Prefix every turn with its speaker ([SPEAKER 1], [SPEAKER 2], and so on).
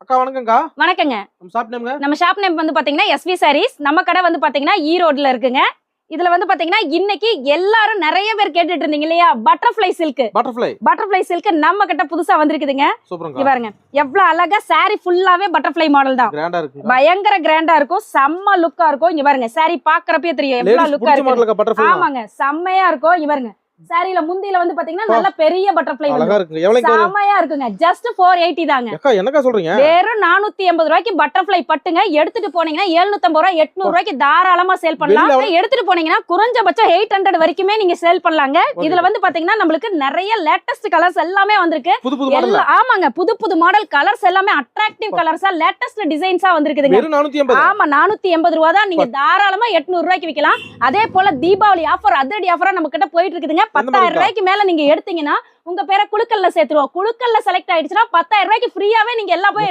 [SPEAKER 1] அக்கா வணக்கம்க்கா.
[SPEAKER 2] வணக்கங்க. நம்ம ஷாப் நேம் வந்து பாத்தீங்கன்னா எஸ்வி சாரீஸ். நம்ம கடை வந்து பாத்தீங்கன்னா ஈரோட்ல இருக்குங்க. இதுல வந்து பாத்தீங்கன்னா இன்னைக்கு எல்லாரும் நிறைய பேர் கேட்டுட்டு இருந்தீங்க இல்லையா, பட்டர்ஃப்ளை சில்க் நம்ம கிட்ட புதுசா வந்திருக்குதுங்க. இங்க பாருங்க எவ்வளவு அழகா சாரி ஃபுல்லாவே பட்டர்ஃப்ளை மாடல் தான். பயங்கர கிராண்டா இருக்கும், செம்ம லுக்கா இருக்கும். இங்க பாருங்க சாரி பாக்குறப்பே தெரியும் எவ்வளவு லுக்கா இருக்கு. ஆமாங்க, செம்மையா இருக்கும். இங்க பாருங்க சாரில முந்தில வந்து பாத்தீங்கன்னா நல்ல பெரிய பட்டர்ஃப்ளை செமையா இருக்குங்க. ஜஸ்ட் 480 தாங்க.
[SPEAKER 1] என்னக்கா சொல்றீங்க?
[SPEAKER 2] வெறும் 480 ரூபாய்க்கு பட்டர்ஃப்ளை பட்டுங்க. எடுத்துட்டு போனீங்கன்னா 750 ரூபாய் 800 ரூபாய்க்கு தாராளமா சேல் பண்ணலாம். எடுத்துட்டு போனீங்கன்னா குறைஞ்சபட்சம் 800 வரைக்குமே நீங்க சேல் பண்ணலாங்க. இதுல வந்து பாத்தீங்கன்னா நம்மளுக்கு நிறைய லேட்டஸ்ட் கலர்ஸ் எல்லாமே வந்திருக்கு. ஆமாங்க, புது புது மாடல் கலர்ஸ் எல்லாமே அட்ராக்டிவ் கலர்ஸா லேட்டஸ்ட் டிசைன்ஸா வந்திருக்குதுங்க. ஆமா, 480 ரூபாய் தான். நீங்க தாராளமா 800 ரூபாய்க்கு விக்கலாம். அதே போல தீபாவளி ஆஃபர் அதிரடி ஆஃபரா நம்ம கிட்ட போயிட்டு இருக்குதுங்க. 10,000 ரூபாய்க்கு மேல நீங்க எடுத்தீங்கன்னா உங்க பேரை குழுக்கல்ல சேர்த்துருவோம். குழுக்கல்ல செலக்ட் ஆயிடுச்சுன்னா 10,000 ரூபாய்க்கு ஃப்ரீயாவே நீங்க எல்லா போய்